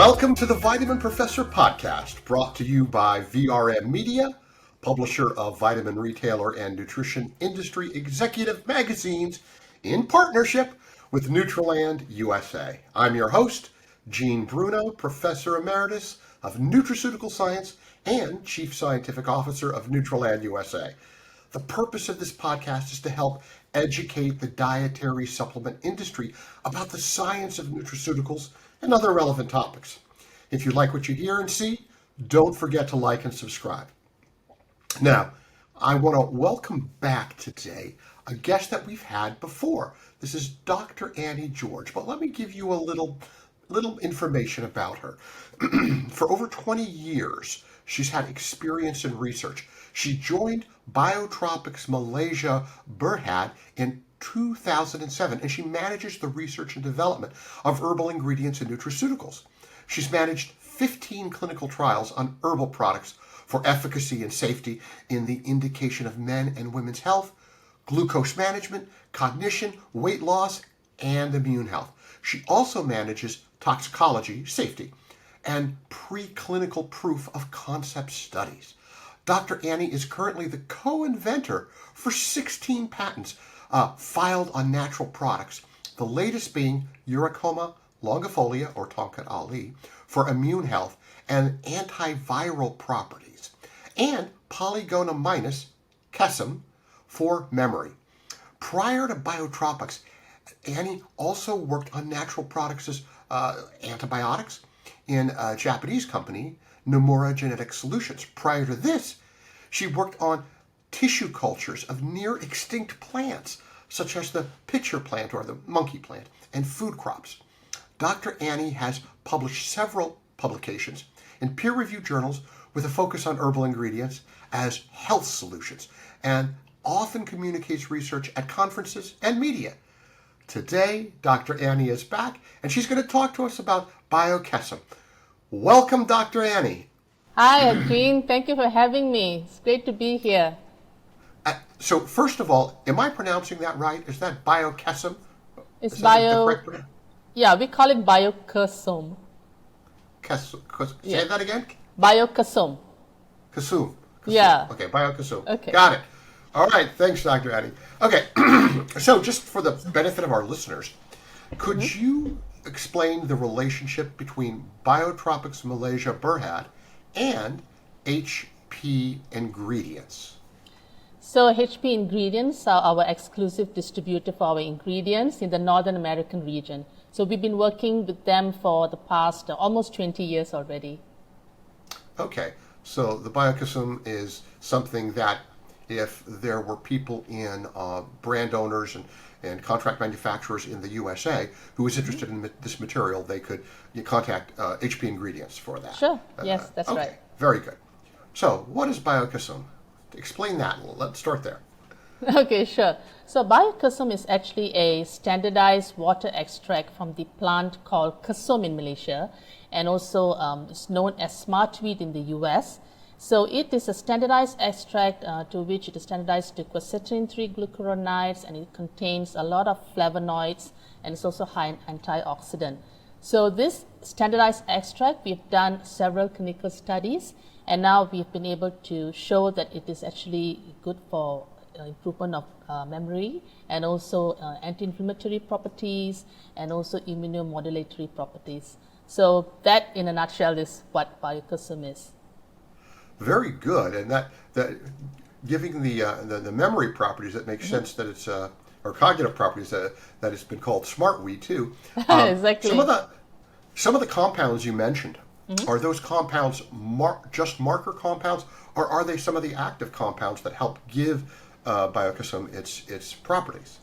Welcome to the Vitamin Professor podcast, brought to you by VRM Media, publisher of vitamin retailer and nutrition industry executive magazines, in partnership with Nutraland USA. I'm your host, Gene Bruno, Professor Emeritus of Nutraceutical Science and Chief Scientific Officer of Nutraland USA. The purpose of this podcast is to help educate the dietary supplement industry about the science of nutraceuticals and other relevant topics. If you like what you hear and see, don't forget to like and subscribe. Now, I want to welcome back today a guest that we've had before. This is Dr. Annie George, but let me give you a little information about her. For over 20 years, she's had experience in research. She joined Biotropics Malaysia Berhad in 2007, and she manages the research and development of herbal ingredients and nutraceuticals. She's managed 15 clinical trials on herbal products for efficacy and safety in the indication of men and women's health, glucose management, cognition, weight loss, and immune health. She also manages toxicology, safety, and preclinical proof of concept studies. Dr. Annie is currently the co-inventor for 16 patents filed on natural products, the latest being Uricoma longifolia, or Tongkat Ali, for immune health and antiviral properties, and Polygonum minus, Kesum, for memory. Prior to Biotropics, Annie also worked on natural products as antibiotics in a Japanese company, Nomura Genetic Solutions. Prior to this, she worked on tissue cultures of near-extinct plants, such as the pitcher plant or the monkey plant, and food crops. Dr. Annie has published several publications in peer-reviewed journals with a focus on herbal ingredients as health solutions, and often communicates research at conferences and media. Today, Dr. Annie is back, and she's going to talk to us about Kesum. Welcome, Dr. Annie. Hi, Gene. Thank you for having me. It's great to be here. So, first of all, am I pronouncing that right? Is that Kesum? It's Yeah, we call it Kesum. Say that again? Kesum. Kesum. Yeah. Okay, Kesum. Okay. Got it. All right, thanks, Dr. Annie. Okay, so just for the benefit of our listeners, could you explain the relationship between Biotropics Malaysia Berhad and HP Ingredients? So HP Ingredients are our exclusive distributor for our ingredients in the Northern American region. So we've been working with them for the past almost 20 years already. Okay, so the Kesum is something that if there were people in brand owners and contract manufacturers in the USA who was interested in this material, they could contact HP Ingredients for that. Sure. Yes, that's okay. right. Very good. So what is Kesum? Explain that. Let's start there. Okay, sure. So Kesum is actually a standardized water extract from the plant called Kesum in Malaysia, and also it's known as smartweed in the US. So it is a standardized extract to which it is standardized to quercetin 3-glucuronides, and it contains a lot of flavonoids, and it's also high in antioxidant. So this standardized extract, we've done several clinical studies, and now we've been able to show that it is actually good for improvement of memory, and also anti-inflammatory properties, and also immunomodulatory properties. So that in a nutshell is what Kesum is. Very good, and that giving the memory properties, that makes sense that it's or cognitive properties that it's been called smartweed too. Exactly. Some of the compounds you mentioned, are those compounds just marker compounds, or are they some of the active compounds that help give Kesum its properties?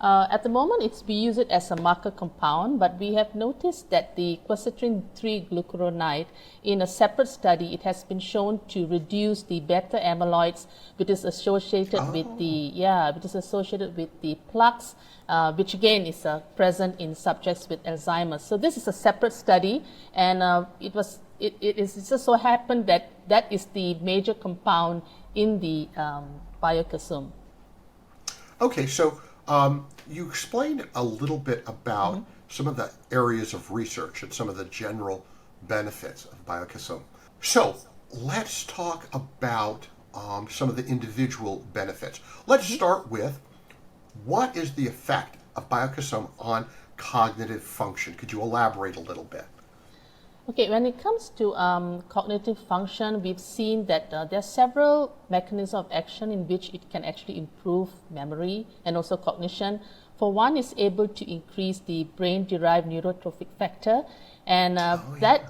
At the moment, we use it as a marker compound, but we have noticed that the quercetin 3-glucuronide, in a separate study, it has been shown to reduce the beta amyloids, which is associated with the plaques, which again is present in subjects with Alzheimer's. So this is a separate study, and it just so happened that is the major compound in the Kesum. Okay, so you explained a little bit about some of the areas of research and some of the general benefits of Biokesum. So let's talk about some of the individual benefits. Let's start with, what is the effect of Biokesum on cognitive function? Could you elaborate a little bit? Okay, when it comes to cognitive function, we've seen that there are several mechanisms of action in which it can actually improve memory and also cognition. For one, it's able to increase the brain-derived neurotrophic factor, and that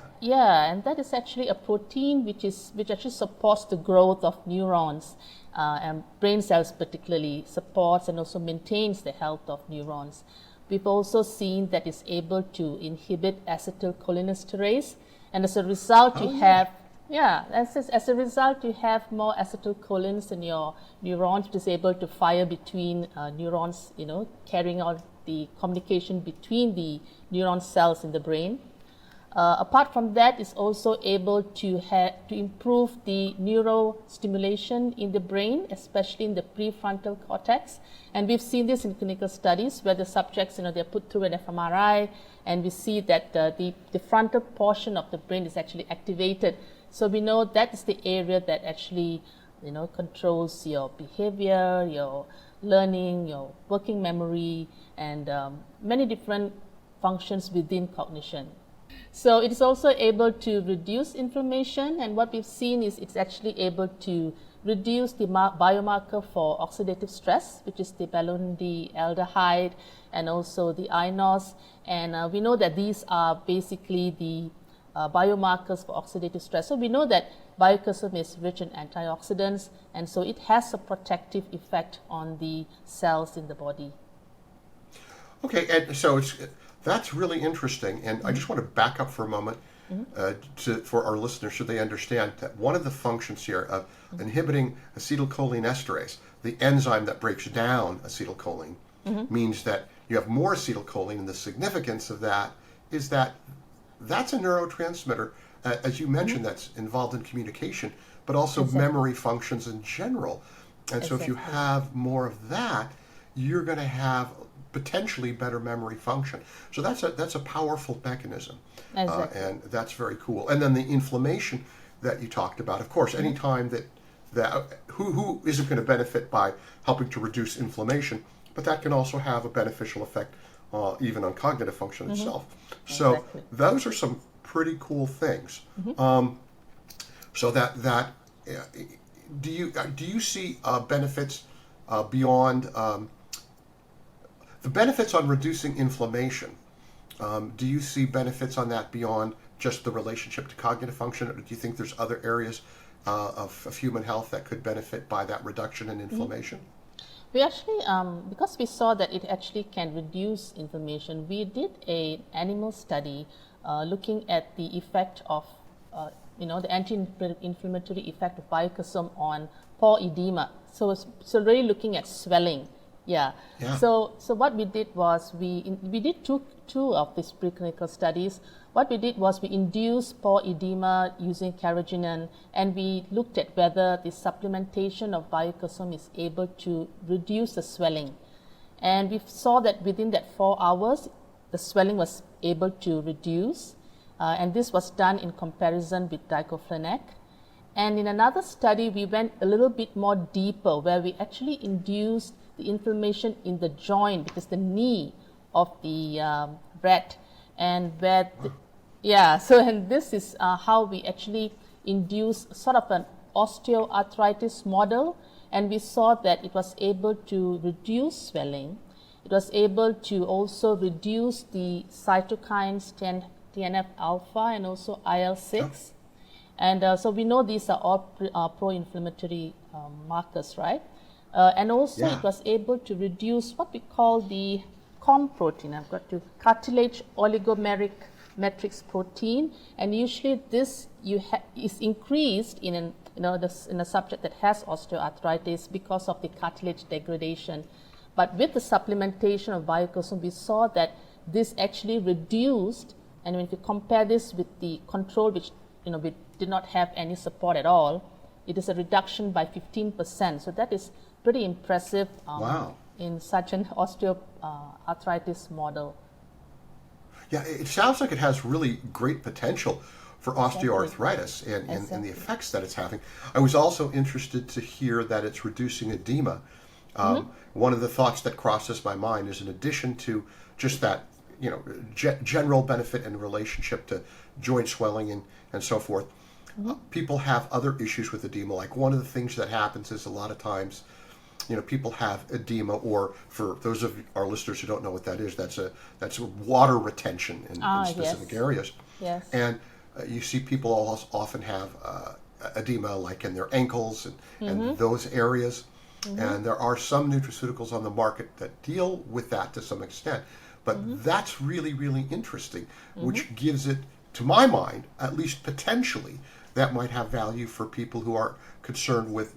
is actually a protein which actually supports the growth of neurons and brain cells, particularly supports and also maintains the health of neurons. We've also seen that it's able to inhibit acetylcholinesterase, and as a result, as a result, you have more acetylcholines in your neurons, which is able to fire between neurons, carrying out the communication between the neuron cells in the brain. Apart from that, it's also able to improve the neurostimulation in the brain, especially in the prefrontal cortex. And we've seen this in clinical studies where the subjects, they're put through an fMRI, and we see that the frontal portion of the brain is actually activated. So we know that is the area that actually, controls your behavior, your learning, your working memory, and many different functions within cognition. So it is also able to reduce inflammation, and what we've seen is it's actually able to reduce the biomarker for oxidative stress, which is the aldehyde and also the iNOS. And we know that these are basically the biomarkers for oxidative stress. So we know that Biokesum is rich in antioxidants, and so it has a protective effect on the cells in the body. Okay, and so that's really interesting, and I just want to back up for a moment for our listeners so they understand that one of the functions here of inhibiting acetylcholinesterase, the enzyme that breaks down acetylcholine, means that you have more acetylcholine, and the significance of that is that that's a neurotransmitter, as you mentioned, that's involved in communication, but also memory functions in general. And so if you have more of that, you're going to have potentially better memory function. So that's a powerful mechanism, and that's very cool. And then the inflammation that you talked about, of course, anytime that who isn't going to benefit by helping to reduce inflammation, but that can also have a beneficial effect even on cognitive function itself. So those are some pretty cool things. So do you see benefits beyond the benefits on reducing inflammation? Do you see benefits on that beyond just the relationship to cognitive function, or do you think there's other areas of human health that could benefit by that reduction in inflammation? We actually, because we saw that it actually can reduce inflammation, we did an animal study looking at the effect of, the anti-inflammatory effect of Biokesum on pore edema. So really looking at swelling. Yeah. So what we did was we did two of these preclinical studies. What we did was we induced pore edema using carrageenan, and we looked at whether the supplementation of Biokesum is able to reduce the swelling. And we saw that within that 4 hours, the swelling was able to reduce, and this was done in comparison with diclofenac. And in another study, we went a little bit more deeper, where we actually induced the inflammation in the joint, because the knee of the rat, and and this is how we actually induce sort of an osteoarthritis model, and we saw that it was able to reduce swelling. It was able to also reduce the cytokines TNF alpha and also IL-6, and so we know these are all pro-inflammatory markers, right? And also it was able to reduce what we call the COM protein. I've got to cartilage oligomeric matrix protein, and usually this is increased in a subject that has osteoarthritis because of the cartilage degradation. But with the supplementation of Biokesum, we saw that this actually reduced, and when you compare this with the control, which we did not have any support at all, it is a reduction by 15%. So that is pretty impressive in such an osteoarthritis model. Yeah, it sounds like it has really great potential. for Exactly. osteoarthritis and the Exactly. effects that it's having. I was also interested to hear that it's reducing edema. One of the thoughts that crosses my mind is, in addition to just that, general benefit in relationship to joint swelling and so forth, people have other issues with edema. Like, one of the things that happens is, a lot of times, people have edema, or, for those of our listeners who don't know what that is, that's a water retention in specific Yes. areas. Yes. And you see people often have edema, like in their ankles and those areas. And there are some nutraceuticals on the market that deal with that to some extent. But that's really, really interesting, which gives it, to my mind, at least potentially, that might have value for people who are concerned with,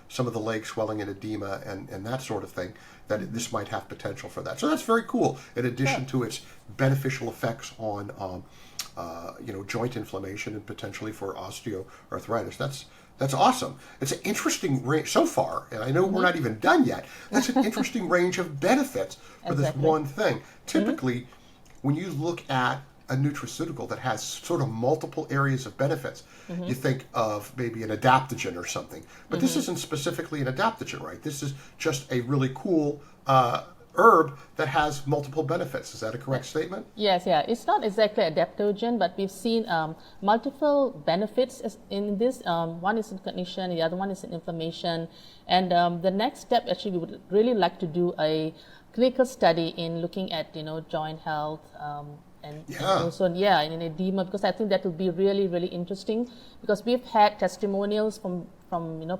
some of the leg swelling and edema and that sort of thing, that this might have potential for that. So that's very cool, in addition to its beneficial effects on, joint inflammation and potentially for osteoarthritis. That's awesome. It's an interesting range so far, and I know we're not even done yet. That's an interesting range of benefits for this Exactly. one thing. Typically, when you look at a nutraceutical that has sort of multiple areas of benefits, you think of maybe an adaptogen or something. But this isn't specifically an adaptogen, right? This is just a really cool herb that has multiple benefits. Is that a correct statement? Yes, yeah. It's not exactly adaptogen, but we've seen multiple benefits in this. One is in cognition, the other one is in inflammation. And the next step, actually, we would really like to do a clinical study in looking at, joint health, and Yeah. also, in edema, because I think that will be really, really interesting, because we've had testimonials from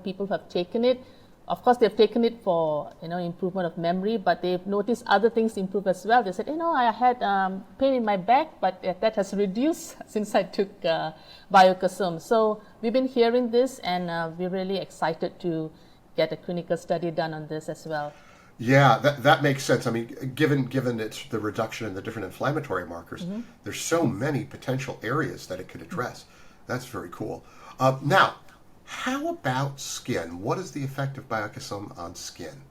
people who have taken it. Of course, they've taken it for, improvement of memory, but they've noticed other things improve as well. They said, I had pain in my back, but that has reduced since I took Kesum. So we've been hearing this, and we're really excited to get a clinical study done on this as well. Yeah, that makes sense. I mean, given it's the reduction in the different inflammatory markers, there's so many potential areas that it could address. That's very cool. Now, how about skin? What is the effect of Biotropics on skin?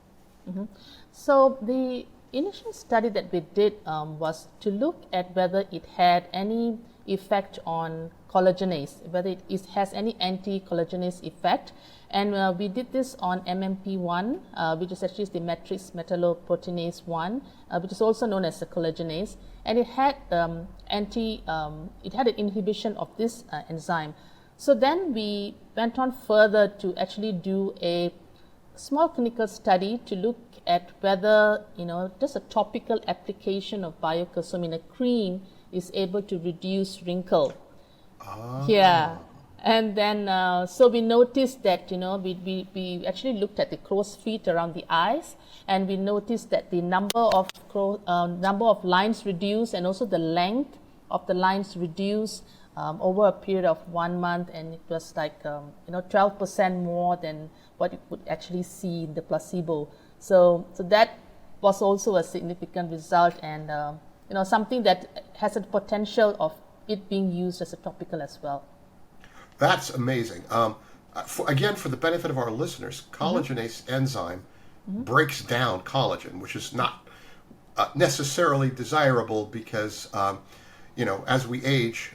So the initial study that we did was to look at whether it had any effect on collagenase, whether it has any anti-collagenase effect. And we did this on MMP1, which is actually the matrix metalloproteinase 1, which is also known as the collagenase. And it had it had an inhibition of this enzyme. So then we went on further to actually do a small clinical study to look at whether, just a topical application of Kesum in a cream is able to reduce wrinkle. Yeah. And then, so we noticed that, we actually looked at the crow's feet around the eyes, and we noticed that the number of lines reduced, and also the length of the lines reduced over a period of 1 month, and it was like 12% more than what you would actually see in the placebo. So that was also a significant result, and something that has a potential of it being used as a topical as well. That's amazing. For the benefit of our listeners, collagenase enzyme breaks down collagen, which is not necessarily desirable because, as we age,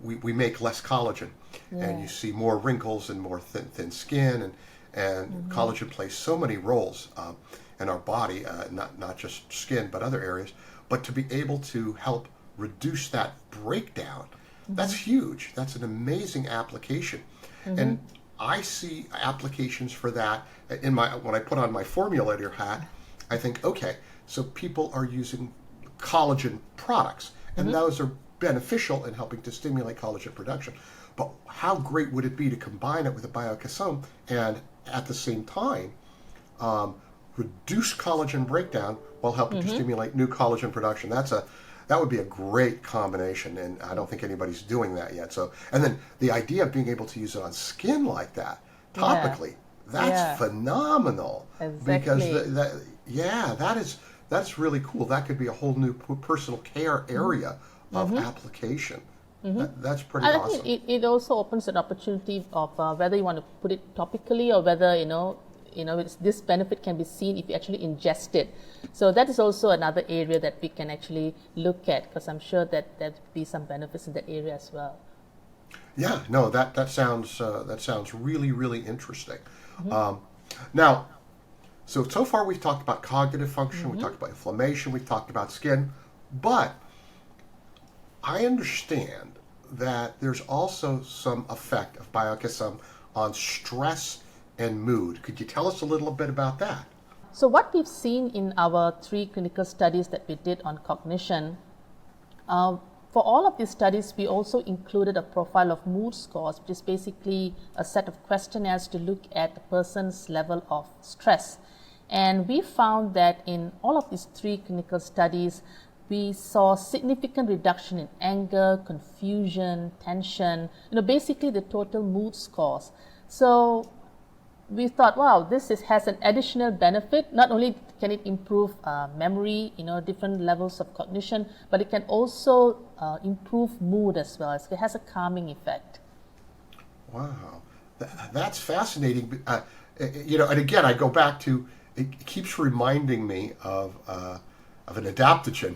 we make less collagen, and you see more wrinkles and more thin skin, and collagen plays so many roles in our body, not just skin, but other areas. But to be able to help reduce that breakdown, that's huge. That's an amazing application. And I see applications for that when I put on my formulator hat. I think, okay, so people are using collagen products, and those are beneficial in helping to stimulate collagen production. But how great would it be to combine it with a Biotropics and at the same time reduce collagen breakdown while helping to stimulate new collagen production? That would be a great combination, and I don't think anybody's doing that yet. So, and then the idea of being able to use it on skin like that, topically, that's phenomenal. Exactly. Because that's really cool. That could be a whole new personal care area of application. That's pretty And awesome. I think it also opens an opportunity of whether you want to put it topically or whether, this benefit can be seen if you actually ingest it. So that is also another area that we can actually look at, because I'm sure that there'll be some benefits in that area as well. Yeah, no, that sounds really, really interesting. Now, so far we've talked about cognitive function, we've talked about inflammation, we've talked about skin, but I understand that there's also some effect of Biokesum on stress and mood. Could you tell us a little bit about that? So what we've seen in our 3 clinical studies that we did on cognition, for all of these studies, we also included a profile of mood scores, which is basically a set of questionnaires to look at a person's level of stress. And we found that in all of these 3 clinical studies, we saw significant reduction in anger, confusion, tension, basically the total mood scores. So we thought, wow, has an additional benefit. Not only can it improve memory, different levels of cognition, but it can also improve mood as well. It has a calming effect. Wow, that's fascinating. And again, I go back to, it keeps reminding me of an adaptogen,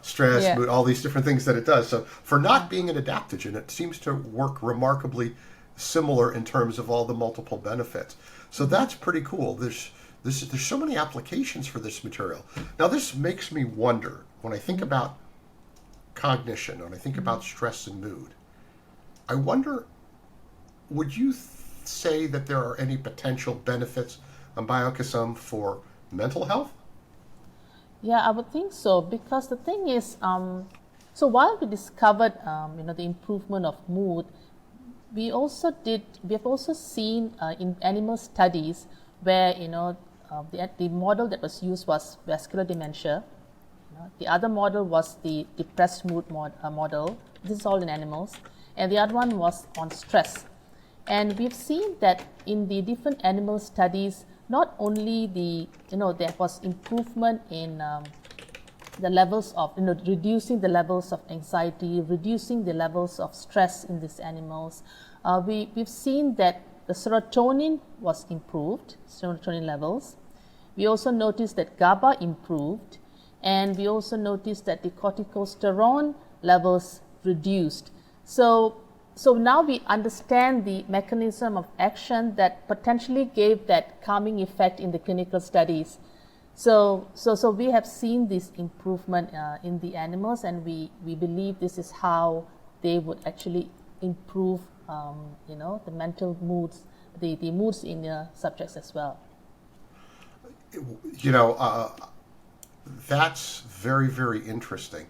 stress, mood, all these different things that it does. So for not being an adaptogen, it seems to work remarkably similar in terms of all the multiple benefits. So that's pretty cool. There's so many applications for this material. Now this makes me wonder, when I think about cognition, when I think about stress and mood, I wonder, would you say that there are any potential benefits on Biokesum for mental health? Yeah, I would think so, because the thing is, so while we discovered, the improvement of mood, we have also seen in animal studies where, the model that was used was vascular dementia. The other model was the depressed mood model. This is all in animals. And the other one was on stress. And we've seen that in the different animal studies, not only there was improvement in the levels of, reducing the levels of anxiety, reducing the levels of stress in these animals. We've seen that the serotonin was improved, serotonin levels. We also noticed that GABA improved, and we also noticed that the corticosterone levels reduced. So now we understand the mechanism of action that potentially gave that calming effect in the clinical studies. So we have seen this improvement in the animals, and we believe this is how they would actually improve, the mental moods, the moods in the subjects as well. That's very, very interesting.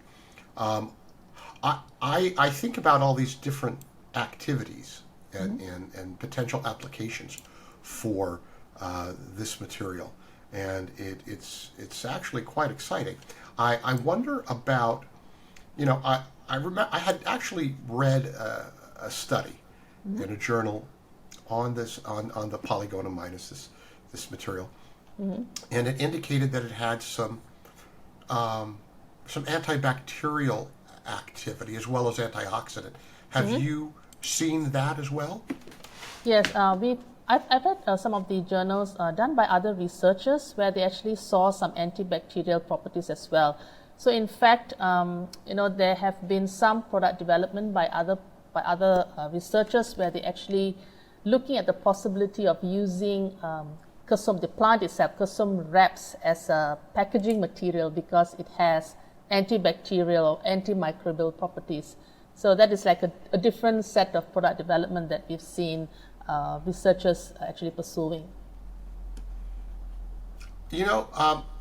I think about all these different activities and potential applications for this material, and it's actually quite exciting. I wonder about, I remember I had actually read a study in a journal on this on the Polygonum minus this material, and it indicated that it had some antibacterial activity as well as antioxidant. Have you seen that as well? Yes, I've read some of the journals done by other researchers where they actually saw some antibacterial properties as well. So in fact, there have been some product development by other researchers where they actually looking at the possibility of using Kesum, the plant itself, Kesum wraps as a packaging material because it has antibacterial or antimicrobial properties. So that is like a different set of product development that we've seen researchers actually pursuing.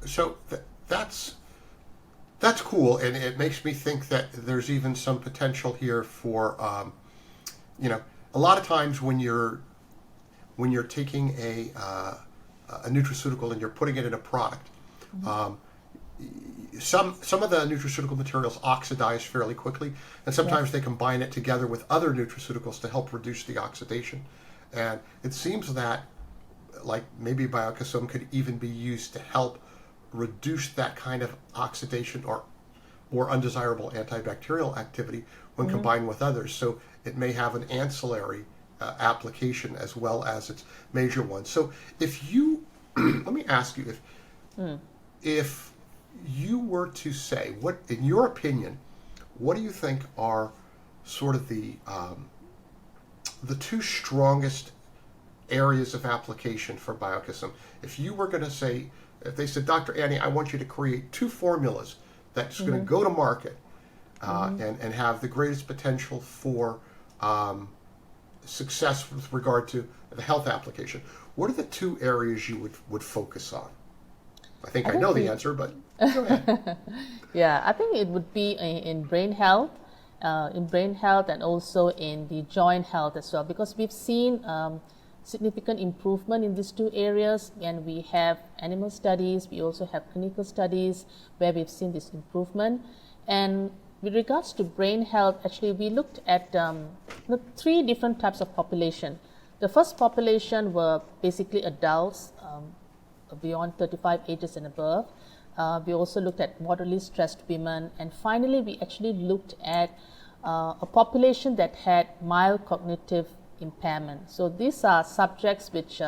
So that's cool, and it makes me think that there's even some potential here for, a lot of times when you're taking a nutraceutical and you're putting it in a product, some of the nutraceutical materials oxidize fairly quickly, and sometimes they combine it together with other nutraceuticals to help reduce the oxidation. And it seems that, like, maybe Biokesum could even be used to help reduce that kind of oxidation or undesirable antibacterial activity when combined with others. So it may have an ancillary application as well as its major ones. So if you, let me ask you, if you were to say, what, in your opinion, what do you think are sort of the two strongest areas of application for Biokesum? If you were going to say, if they said, Dr. Annie, I want you to create two formulas that's going to go to market and have the greatest potential for success with regard to the health application, what are the two areas you would focus on? I think I know the answer, but go ahead. Yeah, I think it would be in brain health, and also in the joint health as well, because we've seen significant improvement in these two areas, and we have animal studies, we also have clinical studies where we've seen this improvement. And with regards to brain health, actually we looked at three different types of population. The first population were basically adults beyond 35 ages and above. We also looked at moderately stressed women, and finally we actually looked at a population that had mild cognitive impairment. So these are subjects which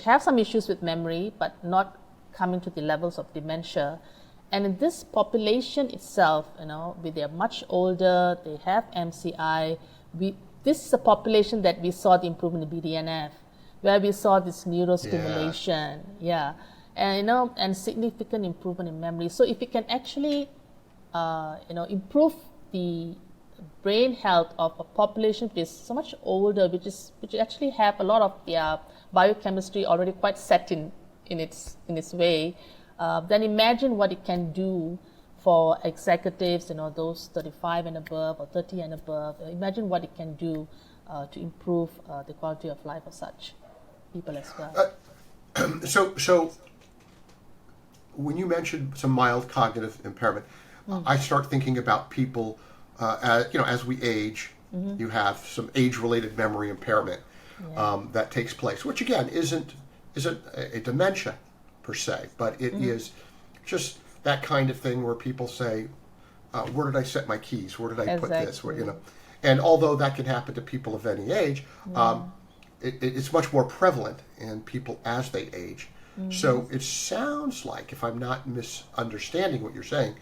have some issues with memory but not coming to the levels of dementia. And in this population itself, they are much older, they have MCI. This is a population that we saw the improvement in BDNF, where we saw this neurostimulation, and significant improvement in memory. So if we can actually, improve the brain health of a population which is so much older, which actually have a lot of their biochemistry already quite set in its way, then imagine what it can do for executives, those 35 and above or 30 and above. Imagine what it can do to improve the quality of life of such people as well. So when you mentioned some mild cognitive impairment, I start thinking about people, as we age, you have some age-related memory impairment that takes place, which again isn't a dementia per se, but it is just that kind of thing where people say, where did I set my keys? Where did I put this? Where, and although that can happen to people of any age, it's much more prevalent in people as they age. So it sounds like, if I'm not misunderstanding what you're saying,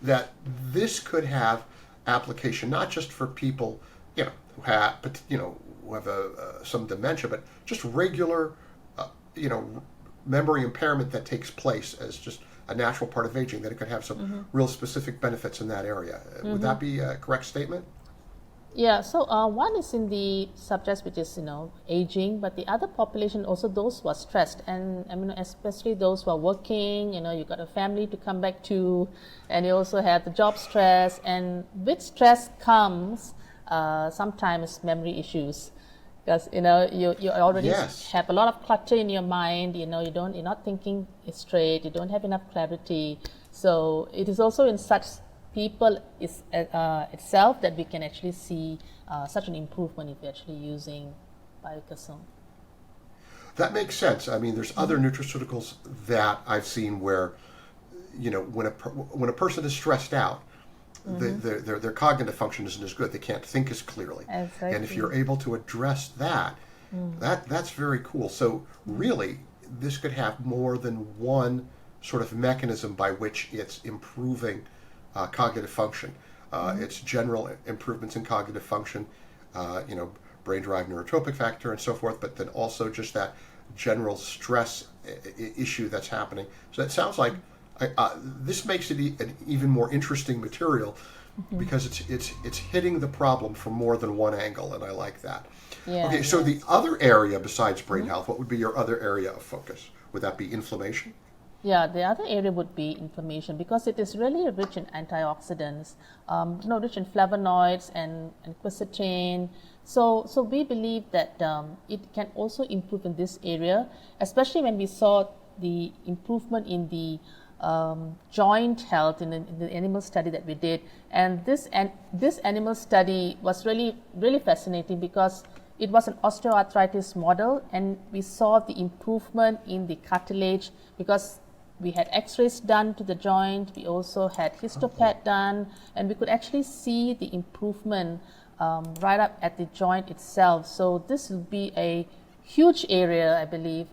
that this could have application not just for people, who have some dementia, but just regular, memory impairment that takes place as just a natural part of aging. That it could have some real specific benefits in that area. Would that be a correct statement? Yeah, so one is in the subjects which is, aging, but the other population also those who are stressed, and especially those who are working, you got a family to come back to, and you also have the job stress, and with stress comes sometimes memory issues, because you already have a lot of clutter in your mind, you're not thinking straight, you don't have enough clarity. So it is also in such people itself that we can actually see such an improvement if we're actually using Biokesum. That makes sense. I mean, there's other nutraceuticals that I've seen where, when a person is stressed out, their cognitive function isn't as good. They can't think as clearly. Exactly. And if you're able to address that, that's very cool. So really, this could have more than one sort of mechanism by which it's improving cognitive function. It's general improvements in cognitive function, brain-derived neurotropic factor and so forth, but then also just that general stress issue that's happening. So it sounds like this makes it an even more interesting material because it's hitting the problem from more than one angle, and I like that. Okay, so the other area besides brain health, what would be your other area of focus? Would that be inflammation? Yeah, the other area would be inflammation, because it is really rich in antioxidants, rich in flavonoids and quercetin. So we believe that it can also improve in this area, especially when we saw the improvement in the joint health in the animal study that we did. And this animal study was really, really fascinating because it was an osteoarthritis model, and we saw the improvement in the cartilage because we had x-rays done to the joint. We also had histopad done, and we could actually see the improvement right up at the joint itself. So this will be a huge area, I believe,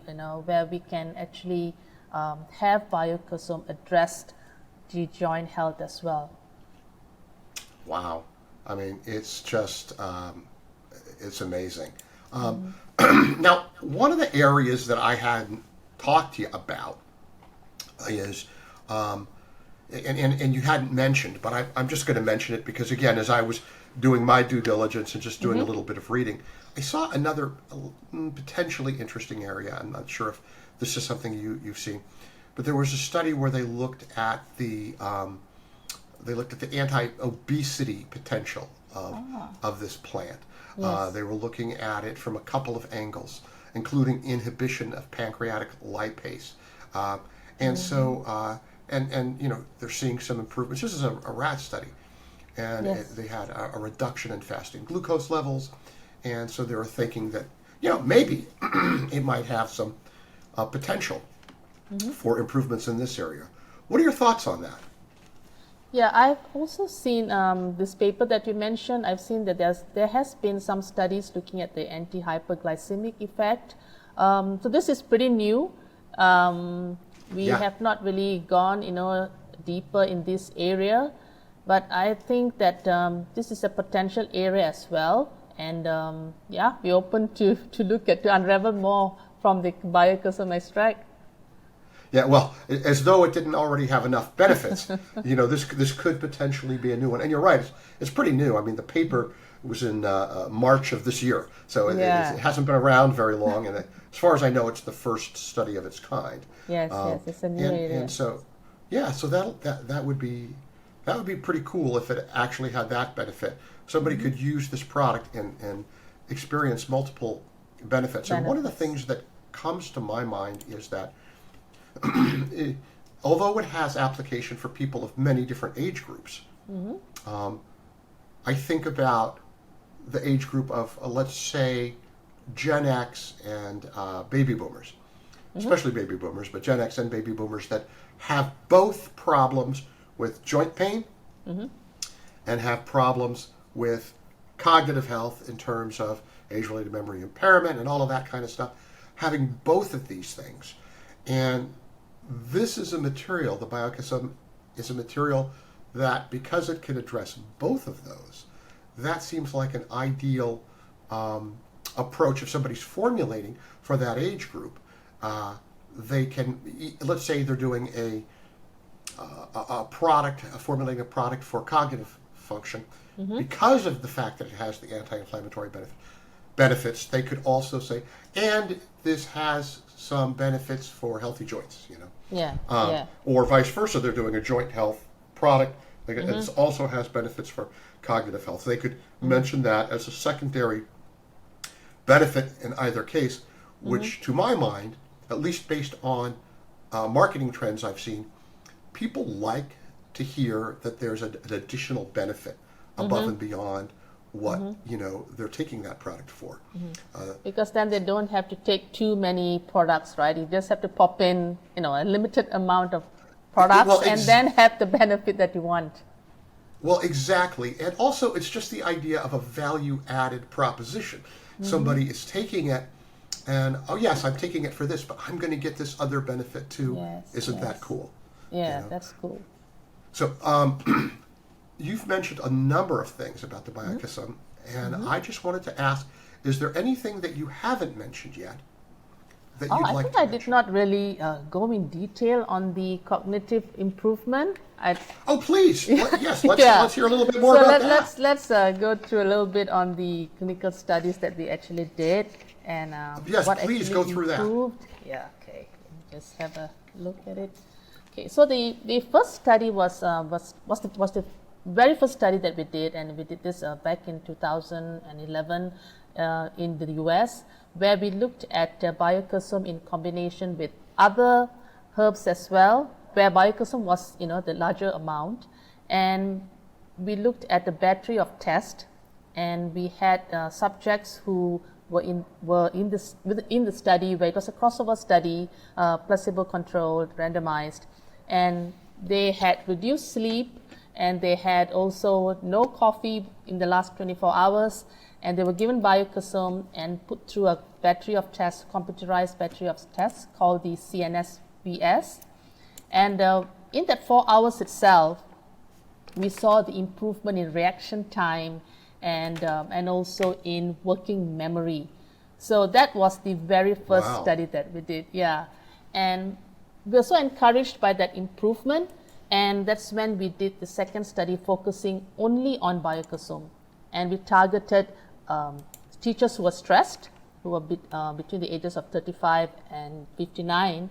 where we can actually have Biokesum addressed the joint health as well. Wow. I mean, it's just, it's amazing. Now, one of the areas that I hadn't talked to you about is, and you hadn't mentioned, but I'm just going to mention it because, again, as I was doing my due diligence and just doing a little bit of reading, I saw another potentially interesting area. I'm not sure if this is something you've seen, but there was a study where they looked at the anti-obesity potential of this plant. Yes. They were looking at it from a couple of angles, including inhibition of pancreatic lipase, and they're seeing some improvements. This is a rat study, and Yes. they had a reduction in fasting glucose levels, and so they were thinking that maybe it might have some potential for improvements in this area. What are your thoughts on that? Yeah, I've also seen this paper that you mentioned. I've seen that there has been some studies looking at the anti-hyperglycemic effect. So this is pretty new. We have not really gone, deeper in this area, but I think that this is a potential area as well. And we're open to unravel more from the Biokesum extract. Yeah, well, as though it didn't already have enough benefits, this could potentially be a new one. And you're right, it's pretty new. I mean, the paper was in March of this year, so it hasn't been around very long. And as far as I know, it's the first study of its kind. Yes, it's a new area. And so, so that would be pretty cool if it actually had that benefit. Somebody could use this product and experience multiple benefits. And one of the things that comes to my mind is that although it has application for people of many different age groups, I think about the age group of, let's say, Gen X and baby boomers, especially baby boomers, but Gen X and baby boomers that have both problems with joint pain and have problems with cognitive health in terms of age-related memory impairment and all of that kind of stuff, having both of these things. And this is a material, the Biokesum is a material that, because it can address both of those, that seems like an ideal approach. If somebody's formulating for that age group, they can, let's say they're doing formulating a product for cognitive function, because of the fact that it has the anti-inflammatory benefits, they could also say, and this has some benefits for healthy joints, or vice versa. They're doing a joint health product. It also has benefits for cognitive health. They could mention that as a secondary benefit in either case, which to my mind, at least based on marketing trends I've seen, people like to hear that there's an additional benefit above and beyond what they're taking that product for. Because then they don't have to take too many products, right? You just have to pop in a limited amount of products and then have the benefit that you want. Well, exactly. And also, it's just the idea of a value-added proposition. Somebody is taking it and, oh yes, I'm taking it for this, but I'm going to get this other benefit too. Isn't that cool? Yeah, that's cool. So you've mentioned a number of things about the Biokesum, and I just wanted to ask, is there anything that you haven't mentioned yet that you'd like to mention? I did not really go in detail on the cognitive improvement. Oh, please. Let's hear a little bit more about that. Let's go through a little bit on the clinical studies that we actually did and what please go through improved. Yeah, okay. Just have a look at it. Okay, so the first study was the very first study that we did, and we did this back in 2011 in the US, where we looked at Biokesum in combination with other herbs as well, where Biokesum was the larger amount, and we looked at the battery of tests, and we had subjects who were in the study, where it was a crossover study, placebo controlled, randomized, and they had reduced sleep and they had also no coffee in the last 24 hours, and they were given Kesum and put through a battery of tests, computerized battery of tests called the CNSVS. And in that 4 hours itself, we saw the improvement in reaction time and also in working memory. So that was the very first study that we did, yeah. And we were so encouraged by that improvement, and that's when we did the second study focusing only on Kesum. And we targeted teachers who were stressed, who were between the ages of 35 and 59.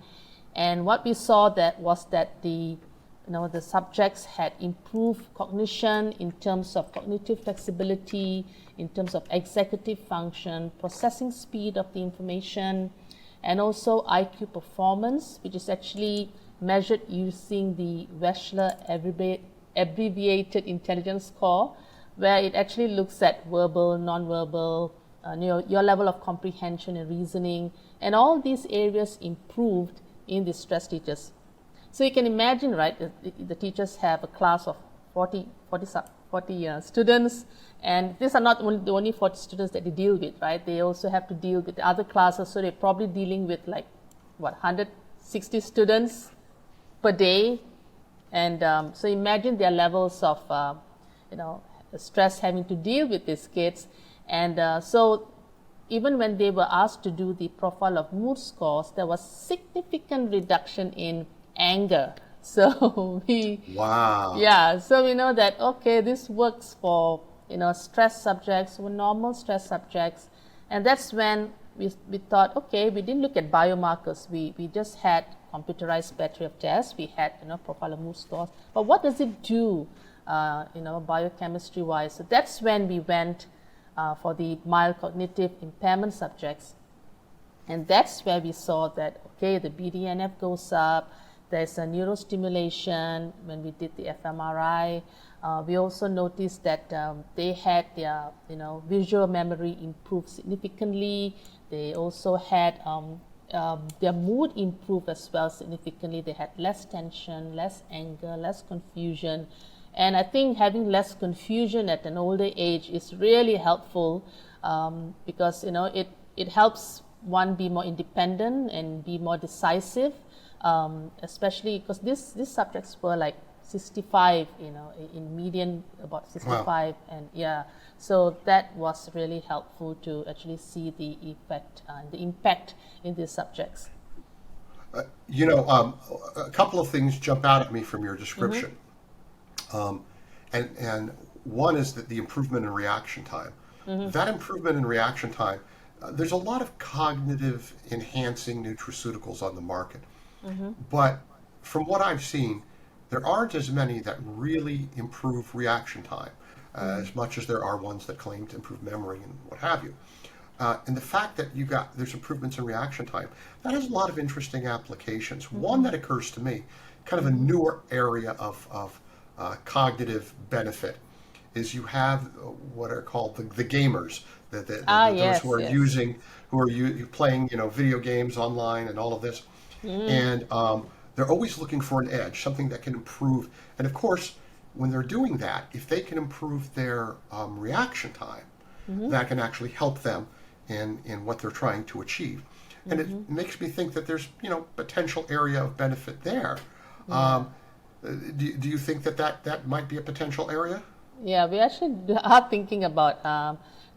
And what we saw was that the subjects had improved cognition in terms of cognitive flexibility, in terms of executive function, processing speed of the information, and also IQ performance, which is actually measured using the Wechsler abbreviated intelligence score, where it actually looks at verbal, non-verbal, your level of comprehension and reasoning, and all these areas improved in the stress teachers. So you can imagine, right, the teachers have a class of 40 students, and these are not the only 40 students that they deal with, right? They also have to deal with other classes, so they're probably dealing with 160 students per day. And so imagine their levels of, stress having to deal with these kids. And so even when they were asked to do the profile of mood scores, there was significant reduction in anger. So so we know that, okay, this works for stress subjects, or normal stress subjects. And that's when we thought, okay, we didn't look at biomarkers, we just had computerized battery of tests, we had profile of mood scores, but what does it do biochemistry wise? So that's when we went for the mild cognitive impairment subjects, and that's where we saw that, okay, the BDNF goes up, there's a neurostimulation. When we did the fMRI, we also noticed that they had their visual memory improve significantly. They also had their mood improve as well significantly. They had less tension, less anger, less confusion. And I think having less confusion at an older age is really helpful, because it helps one be more independent and be more decisive, especially because these subjects were 65, in median about 65. Wow. And yeah, so that was really helpful to actually see the effect and the impact in these subjects. A couple of things jump out at me from your description. And one is that the improvement in reaction time. That improvement in reaction time, there's a lot of cognitive enhancing nutraceuticals on the market. But from what I've seen, there aren't as many that really improve reaction time, as much as there are ones that claim to improve memory and what have you. And the fact that there's improvements in reaction time, that has a lot of interesting applications. One that occurs to me, kind of a newer area of cognitive benefit, is you have what are called the gamers, those who are playing video games online and all of this, and they're always looking for an edge, something that can improve. And of course, when they're doing that, if they can improve their reaction time, that can actually help them in what they're trying to achieve. And it makes me think that there's potential area of benefit there. Do you think that might be a potential area? Yeah, we actually are thinking about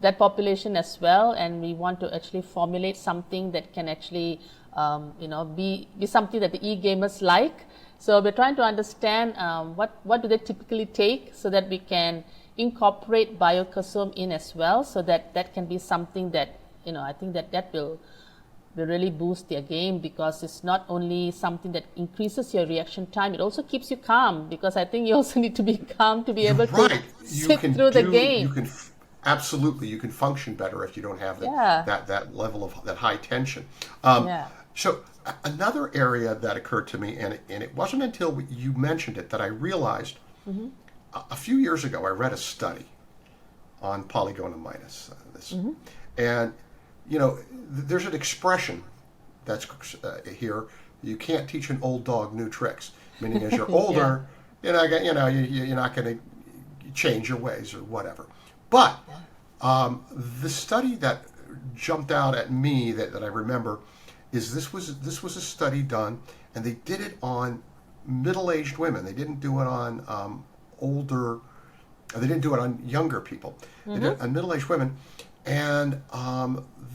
that population as well, and we want to actually formulate something that can actually be something that the e-gamers like. So we're trying to understand what do they typically take, so that we can incorporate Kesum in as well, so that can be something that I think that will really boost their game, because it's not only something that increases your reaction time, it also keeps you calm, because I think you also need to be calm to be able to sit through the game. Absolutely, you can function better if you don't have that level of that high tension. So another area that occurred to me, and it wasn't until you mentioned it that I realized, a few years ago I read a study on polygonal-minus, and there's an expression that's here: you can't teach an old dog new tricks. Meaning, as you're older, you're not going to change your ways or whatever. But the study that jumped out at me that I remember is this was a study done, and they did it on middle-aged women. They didn't do it on older. They didn't do it on younger people. They did it on middle-aged women, and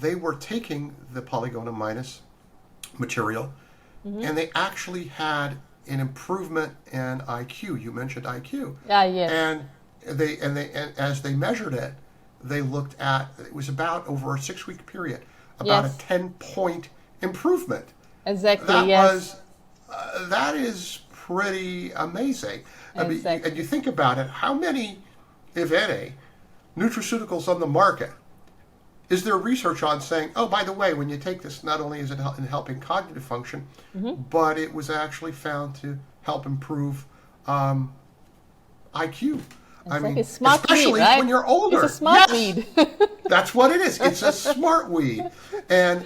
they were taking the polygonum minus material, and they actually had an improvement in IQ. You mentioned IQ. Yes. And as they measured it, they looked at, it was about over a 6-week period, about a 10-point improvement. Exactly. That is pretty amazing. Exactly. I mean, and you think about it, how many, if any, nutraceuticals on the market is there research on saying, oh, by the way, when you take this, not only is it in helping cognitive function, but it was actually found to help improve IQ. I mean, smart especially weed, right? when you're older. It's a smart weed. That's what it is. It's a smart weed. And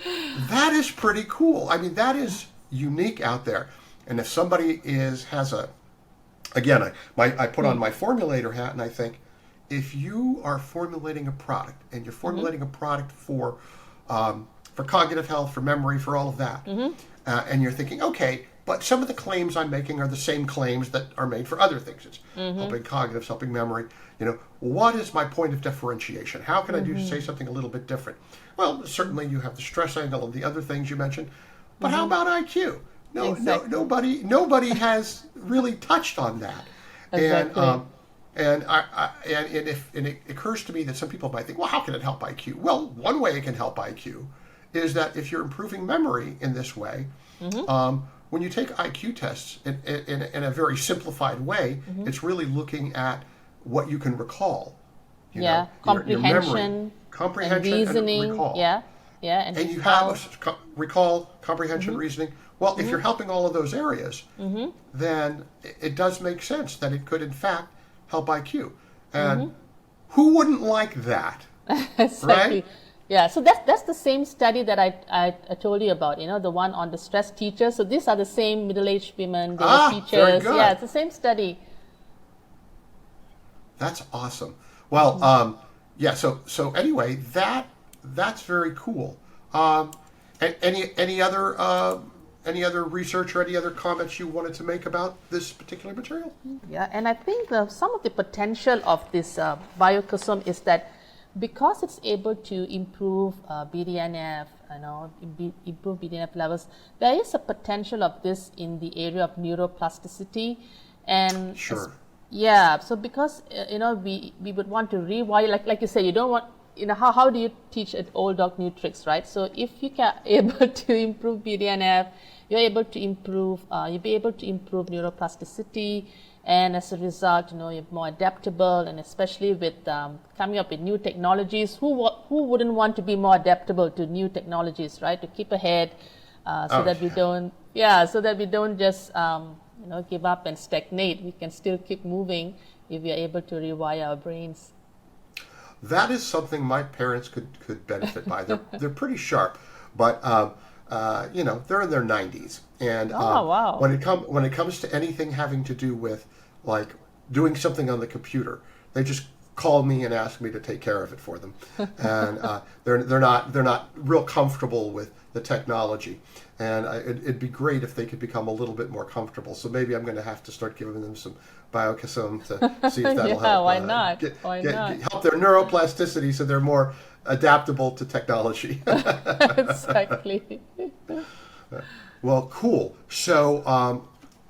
that is pretty cool. I mean, that is unique out there. And if somebody has a, again, I put on my formulator hat and I think, if you are formulating a product and you're formulating a product for cognitive health, for memory, for all of that, and you're thinking, okay, but some of the claims I'm making are the same claims that are made for other things. It's helping cognitive, helping memory. What is my point of differentiation? How can I say something a little bit different? Well, certainly you have the stress angle and the other things you mentioned, but how about IQ? Nobody has really touched on that. Exactly. And it occurs to me that some people might think, well, how can it help IQ? Well, one way it can help IQ is that if you're improving memory in this way, when you take IQ tests in a very simplified way, it's really looking at what you can recall. Comprehension, comprehension, and reasoning, and recall. And you have recall, comprehension, reasoning. Well, if you're helping all of those areas, then it does make sense that it could, in fact, help IQ. And who wouldn't like that? Exactly. Right? Yeah, so that's the same study that I told you about, the one on the stress teachers. So these are the same middle-aged women, they were teachers. Very good. Yeah, it's the same study. That's awesome. Well, so anyway, that's very cool. Any other research or any other comments you wanted to make about this particular material? Yeah, and I think some of the potential of this Biokesum is that because it's able to improve BDNF, improve BDNF levels, there is a potential of this in the area of neuroplasticity. And so because we would want to rewire, like you say, you don't want, how do you teach an old dog new tricks, right? So if you can able to improve BDNF, you'll be able to improve neuroplasticity, and as a result, you're more adaptable, and especially with coming up with new technologies, who wouldn't want to be more adaptable to new technologies, right? To keep ahead, so that we don't just give up and stagnate. We can still keep moving if we are able to rewire our brains. That is something my parents could benefit by. They're pretty sharp, but they're in their 90s, and wow. when it comes to anything having to do with like doing something on the computer, they just call me and ask me to take care of it for them, and they're not real comfortable with the technology, and it'd be great if they could become a little bit more comfortable. So maybe I'm going to have to start giving them some Biokesum to see if that'll help. Why not? Help their neuroplasticity so they're more adaptable to technology. Exactly. Well, cool. So,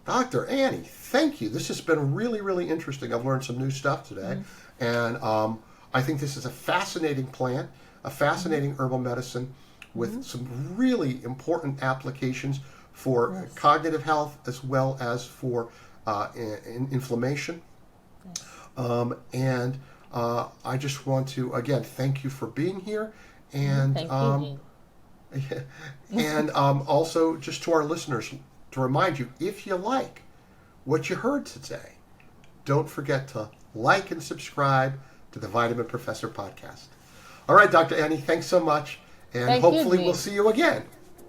Dr. Annie, thank you. This has been really, really interesting. I've learned some new stuff today. And I think this is a fascinating plant, a fascinating herbal medicine with some really important applications for cognitive health as well as for inflammation. And I just want to, again, thank you for being here. And thank you, and also just to our listeners, to remind you, if you like what you heard today, don't forget to like and subscribe to the Vitamin Professor podcast. All right, Dr. Annie, thanks so much. And hopefully we'll see you again.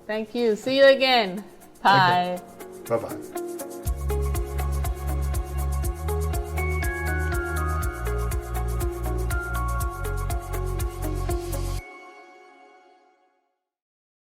Thank you. See you again. Bye. Okay. Bye-bye.